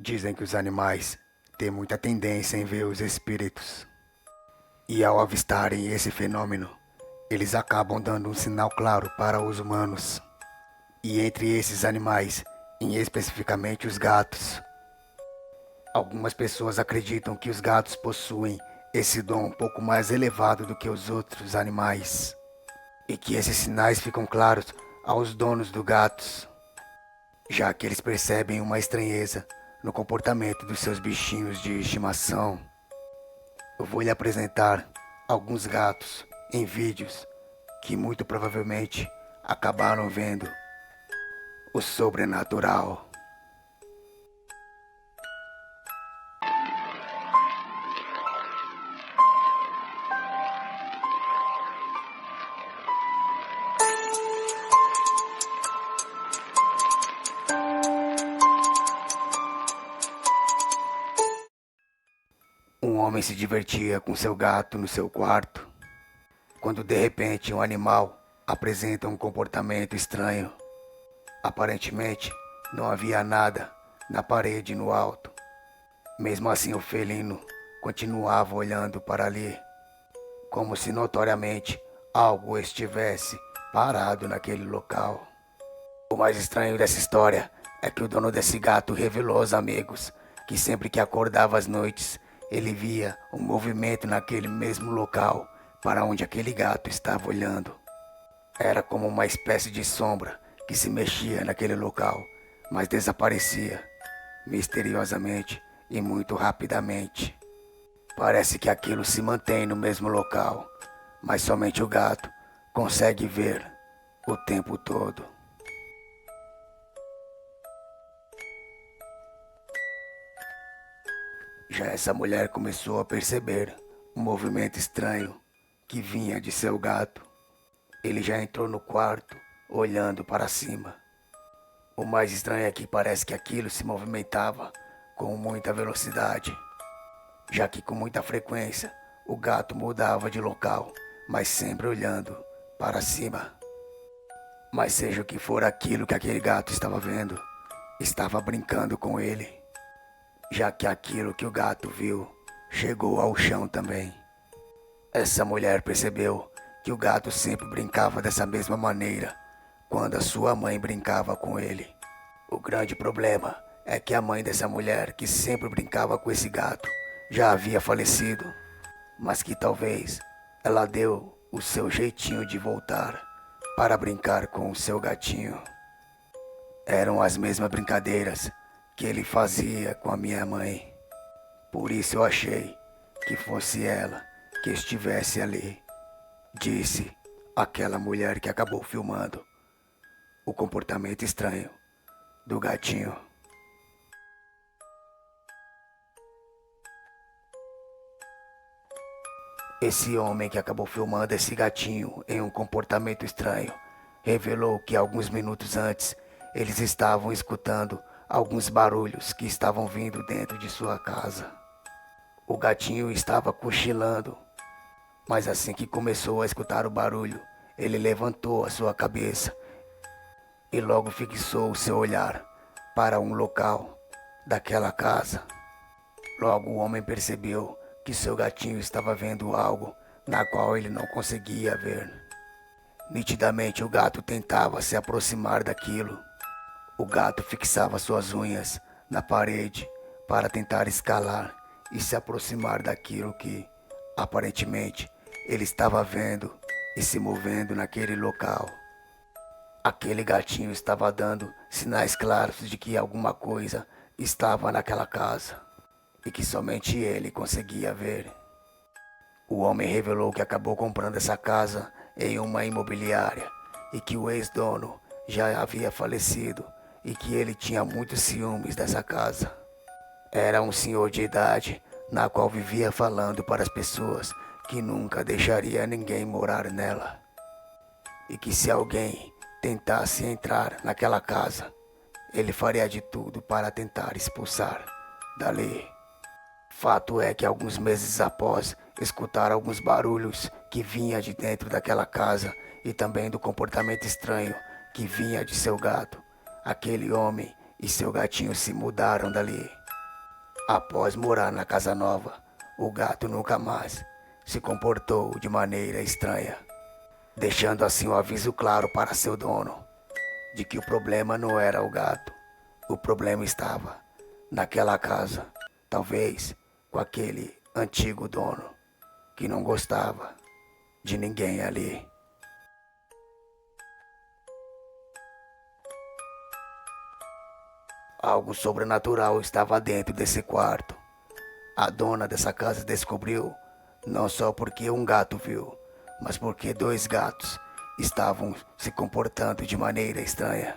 Dizem que os animais têm muita tendência em ver os espíritos. E ao avistarem esse fenômeno, eles acabam dando um sinal claro para os humanos. E entre esses animais, em especificamente os gatos, algumas pessoas acreditam que os gatos possuem esse dom um pouco mais elevado do que os outros animais. E que esses sinais ficam claros aos donos dos gatos, já que eles percebem uma estranheza no comportamento dos seus bichinhos de estimação. Eu vou lhe apresentar alguns gatos em vídeos que muito provavelmente acabaram vendo o sobrenatural. Um homem se divertia com seu gato no seu quarto, quando de repente um animal apresenta um comportamento estranho. Aparentemente, não havia nada na parede no alto. Mesmo assim, o felino continuava olhando para ali, como se notoriamente algo estivesse parado naquele local. O mais estranho dessa história é que o dono desse gato revelou aos amigos que sempre que acordava às noites, ele via um movimento naquele mesmo local para onde aquele gato estava olhando. Era como uma espécie de sombra que se mexia naquele local, mas desaparecia misteriosamente e muito rapidamente. Parece que aquilo se mantém no mesmo local, mas somente o gato consegue ver o tempo todo. Já essa mulher começou a perceber um movimento estranho que vinha de seu gato. Ele já entrou no quarto, olhando para cima. O mais estranho é que parece que aquilo se movimentava com muita velocidade, já que com muita frequência o gato mudava de local, mas sempre olhando para cima. Mas seja o que for aquilo que aquele gato estava vendo, estava brincando com ele, já que aquilo que o gato viu chegou ao chão também. Essa mulher percebeu que o gato sempre brincava dessa mesma maneira quando a sua mãe brincava com ele. O grande problema é que a mãe dessa mulher, que sempre brincava com esse gato, já havia falecido, mas que talvez ela deu o seu jeitinho de voltar para brincar com o seu gatinho. Eram as mesmas brincadeiras que ele fazia com a minha mãe. Por isso eu achei que fosse ela que estivesse ali, disse aquela mulher que acabou filmando o comportamento estranho do gatinho. Esse homem que acabou filmando esse gatinho em um comportamento estranho revelou que alguns minutos antes eles estavam escutando alguns barulhos que estavam vindo dentro de sua casa. O gatinho estava cochilando, mas assim que começou a escutar o barulho, ele levantou a sua cabeça e logo fixou o seu olhar para um local daquela casa. Logo o homem percebeu que seu gatinho estava vendo algo na qual ele não conseguia ver. Nitidamente o gato tentava se aproximar daquilo. O gato fixava suas unhas na parede para tentar escalar e se aproximar daquilo que, aparentemente, ele estava vendo e se movendo naquele local. Aquele gatinho estava dando sinais claros de que alguma coisa estava naquela casa e que somente ele conseguia ver. O homem revelou que acabou comprando essa casa em uma imobiliária e que o ex-dono já havia falecido e que ele tinha muitos ciúmes dessa casa. Era um senhor de idade na qual vivia falando para as pessoas que nunca deixaria ninguém morar nela e que se alguém tentasse entrar naquela casa, ele faria de tudo para tentar expulsar dali. Fato é que alguns meses após escutar alguns barulhos que vinha de dentro daquela casa e também do comportamento estranho que vinha de seu gato, aquele homem e seu gatinho se mudaram dali. Após morar na casa nova, o gato nunca mais se comportou de maneira estranha, deixando assim um aviso claro para seu dono de que o problema não era o gato, o problema estava naquela casa, talvez com aquele antigo dono que não gostava de ninguém ali. Algo sobrenatural estava dentro desse quarto. A dona dessa casa descobriu, não só porque um gato viu, mas porque dois gatos estavam se comportando de maneira estranha.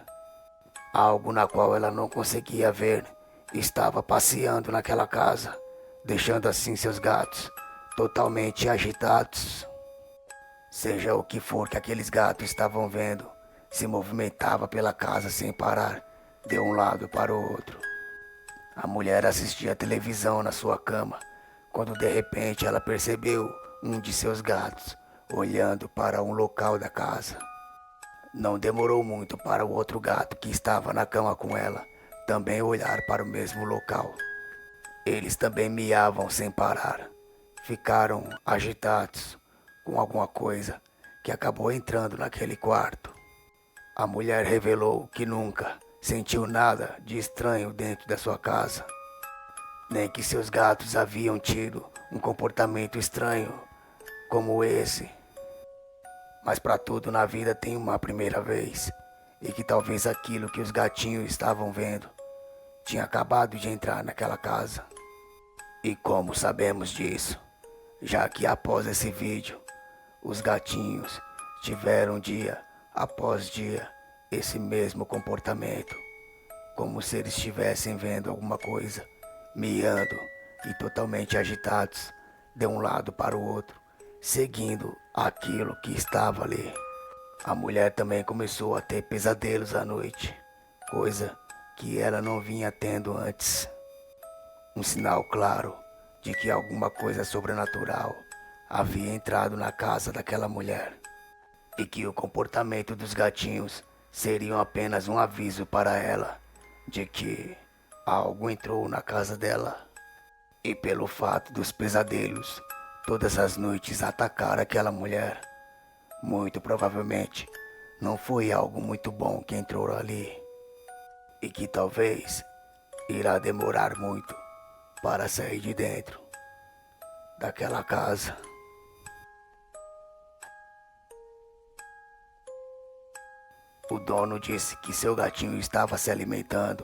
Algo na qual ela não conseguia ver estava passeando naquela casa, deixando assim seus gatos totalmente agitados. Seja o que for que aqueles gatos estavam vendo, se movimentava pela casa sem parar, de um lado para o outro. A mulher assistia a televisão na sua cama, quando de repente ela percebeu um de seus gatos olhando para um local da casa. Não demorou muito para o outro gato que estava na cama com ela também olhar para o mesmo local. Eles também miavam sem parar. Ficaram agitados com alguma coisa que acabou entrando naquele quarto. A mulher revelou que nunca sentiu nada de estranho dentro da sua casa, nem que seus gatos haviam tido um comportamento estranho como esse. Mas para tudo na vida tem uma primeira vez, e que talvez aquilo que os gatinhos estavam vendo tinha acabado de entrar naquela casa. E como sabemos disso? Já que após esse vídeo, os gatinhos tiveram dia após dia esse mesmo comportamento, como se eles estivessem vendo alguma coisa, miando e totalmente agitados de um lado para o outro, seguindo aquilo que estava ali. A mulher também começou a ter pesadelos à noite, coisa que ela não vinha tendo antes. Um sinal claro de que alguma coisa sobrenatural havia entrado na casa daquela mulher e que o comportamento dos gatinhos seriam apenas um aviso para ela de que algo entrou na casa dela. E pelo fato dos pesadelos todas as noites atacar aquela mulher, muito provavelmente não foi algo muito bom que entrou ali e que talvez irá demorar muito para sair de dentro daquela casa. O dono disse que seu gatinho estava se alimentando,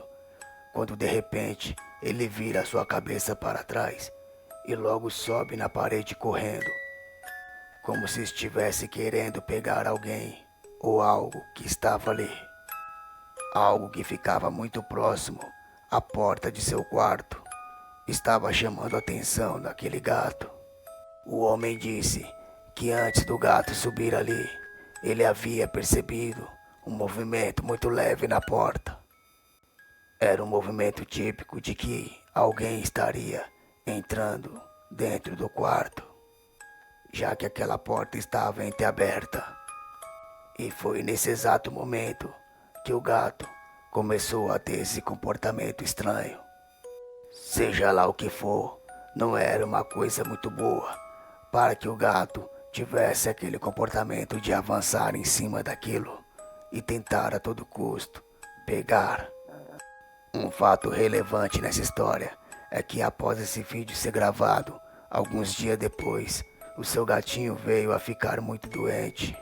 quando de repente ele vira sua cabeça para trás e logo sobe na parede correndo, como se estivesse querendo pegar alguém ou algo que estava ali. Algo que ficava muito próximo à porta de seu quarto estava chamando a atenção daquele gato. O homem disse que antes do gato subir ali, ele havia percebido um movimento muito leve na porta. Era um movimento típico de que alguém estaria entrando dentro do quarto, já que aquela porta estava entreaberta. E foi nesse exato momento que o gato começou a ter esse comportamento estranho. Seja lá o que for, não era uma coisa muito boa para que o gato tivesse aquele comportamento de avançar em cima daquilo e tentar a todo custo pegar. Um fato relevante nessa história é que após esse vídeo ser gravado, alguns dias depois, o seu gatinho veio a ficar muito doente.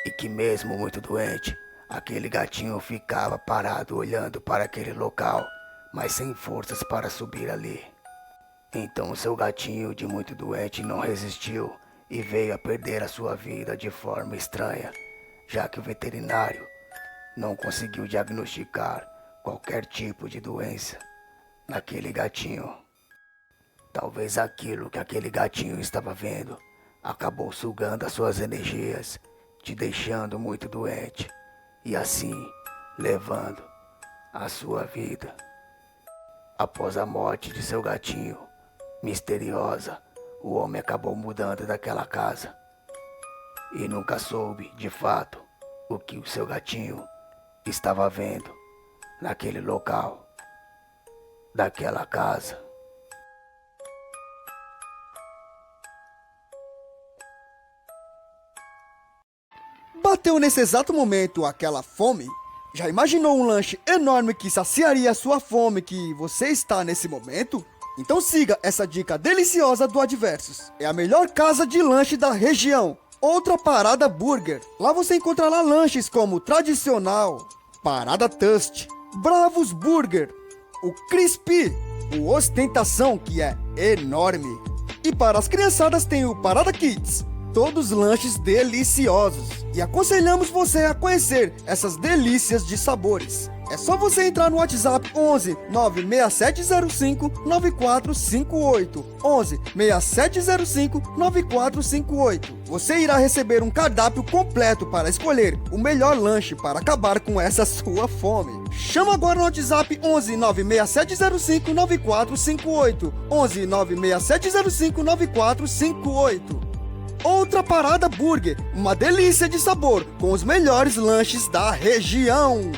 E que mesmo muito doente, aquele gatinho ficava parado olhando para aquele local, mas sem forças para subir ali. Então seu gatinho de muito doente não resistiu e veio a perder a sua vida de forma estranha, já que o veterinário não conseguiu diagnosticar qualquer tipo de doença naquele gatinho. Talvez aquilo que aquele gatinho estava vendo acabou sugando as suas energias, te deixando muito doente e assim levando a sua vida. Após a morte de seu gatinho misteriosa, o homem acabou mudando daquela casa e nunca soube de fato o que o seu gatinho estava vendo naquele local, daquela casa. bateu nesse exato momento aquela fome? Já imaginou um lanche enorme que saciaria a sua fome que você está nesse momento? Então siga essa dica deliciosa do Adversus. É a melhor casa de lanche da região. Outra Parada Burger. Lá você encontrará lanches como Tradicional, Parada Tust, Bravos Burger, o Crispy, o Ostentação, que é enorme. E para as criançadas tem o Parada Kids. Todos lanches deliciosos. E aconselhamos você a conhecer essas delícias de sabores. É só você entrar no WhatsApp 11 96705 9458. 11 6705 9458. Você irá receber um cardápio completo para escolher o melhor lanche para acabar com essa sua fome. Chama agora no WhatsApp 11 96705 9458. 11 96705 9458. Outra Parada Burger, uma delícia de sabor, com os melhores lanches da região.